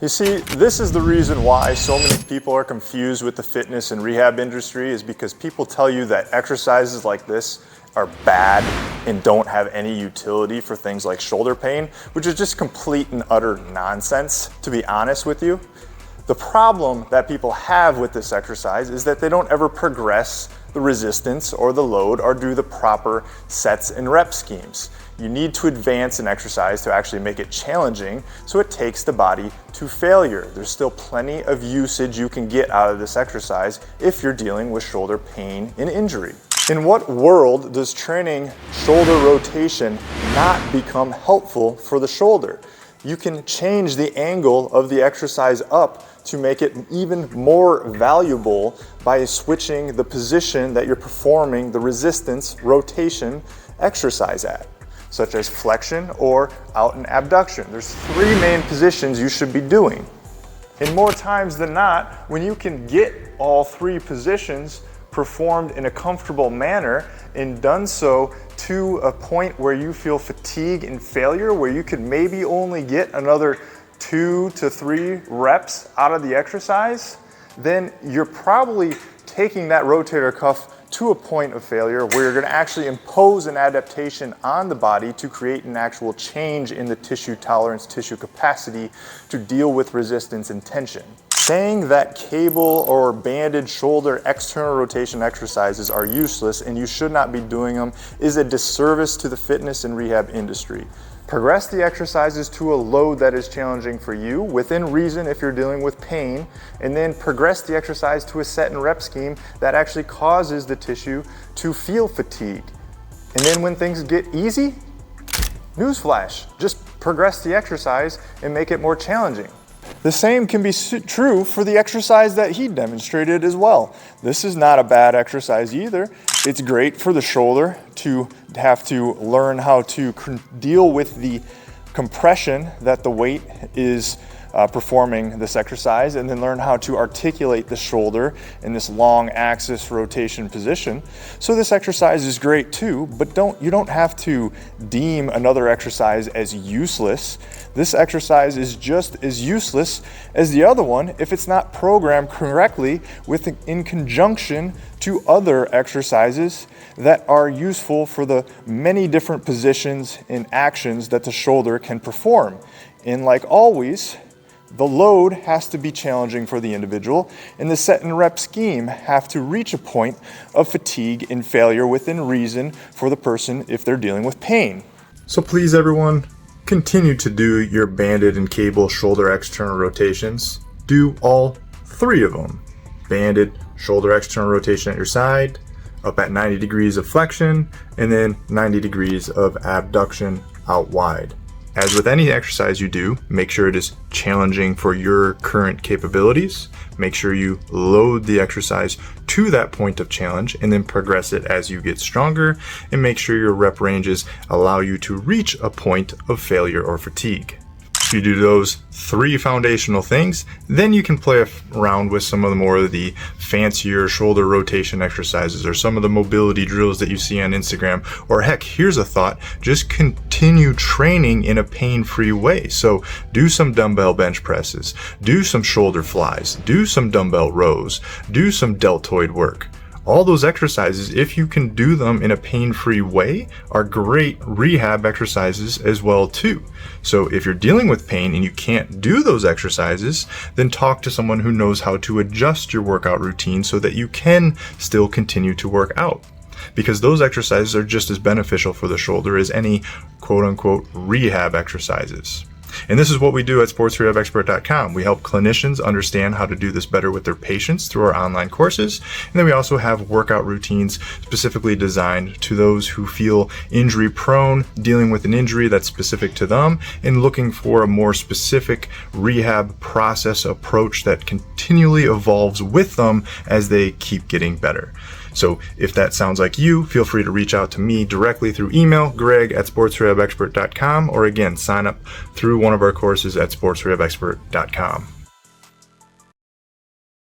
You see, this is the reason why so many people are confused with the fitness and rehab industry, is because people tell you that exercises like this are bad and don't have any utility for things like shoulder pain, which is just complete and utter nonsense, to be honest with you. The problem that people have with this exercise is that they don't ever progress the resistance or the load or do the proper sets and rep schemes. You need to advance an exercise to actually make it challenging, so it takes the body to failure. There's still plenty of usage you can get out of this exercise if you're dealing with shoulder pain and injury. In what world does training shoulder rotation not become helpful for the shoulder? You can change the angle of the exercise up to make it even more valuable by switching the position that you're performing the resistance rotation exercise at, such as flexion or out and abduction. There's 3 main positions you should be doing. And more times than not, when you can get all 3 positions performed in a comfortable manner and done so to a point where you feel fatigue and failure, where you could maybe only get another 2 to 3 reps out of the exercise, then you're probably taking that rotator cuff to a point of failure where you're going to actually impose an adaptation on the body to create an actual change in the tissue tolerance, tissue capacity to deal with resistance and tension. Saying that cable or banded shoulder external rotation exercises are useless and you should not be doing them is a disservice to the fitness and rehab industry. Progress the exercises to a load that is challenging for you, within reason if you're dealing with pain, and then progress the exercise to a set and rep scheme that actually causes the tissue to feel fatigue. And then when things get easy, newsflash, just progress the exercise and make it more challenging. The same can be true for the exercise that he demonstrated as well. This is not a bad exercise either. It's great for the shoulder to have to learn how to deal with the compression that the weight is performing this exercise, and then learn how to articulate the shoulder in this long axis rotation position. So this exercise is great too, but you don't have to deem another exercise as useless. This exercise is just as useless as the other one if it's not programmed correctly in conjunction to other exercises that are useful for the many different positions and actions that the shoulder can perform. And like always, the load has to be challenging for the individual, and the set and rep scheme have to reach a point of fatigue and failure within reason for the person if they're dealing with pain. So please everyone, continue to do your banded and cable shoulder external rotations. Do all 3 of them. Banded shoulder external rotation at your side, up at 90 degrees of flexion, and then 90 degrees of abduction out wide. As with any exercise you do, make sure it is challenging for your current capabilities. Make sure you load the exercise to that point of challenge and then progress it as you get stronger, and make sure your rep ranges allow you to reach a point of failure or fatigue. If you do those 3 foundational things, then you can play around with some of the more of the fancier shoulder rotation exercises or some of the mobility drills that you see on Instagram. Or heck, here's a thought, just continue training in a pain-free way. So do some dumbbell bench presses, do some shoulder flies, do some dumbbell rows, do some deltoid work. All those exercises, if you can do them in a pain-free way, are great rehab exercises as well too. So if you're dealing with pain and you can't do those exercises, then talk to someone who knows how to adjust your workout routine so that you can still continue to work out. Because those exercises are just as beneficial for the shoulder as any quote-unquote rehab exercises. And this is what we do at sportsrehabexpert.com. We help clinicians understand how to do this better with their patients through our online courses. And then we also have workout routines specifically designed to those who feel injury prone, dealing with an injury that's specific to them, and looking for a more specific rehab process approach that continually evolves with them as they keep getting better. So if that sounds like you, feel free to reach out to me directly through email, greg@sportsrehabexpert.com, or again, sign up through one of our courses at sportsrehabexpert.com.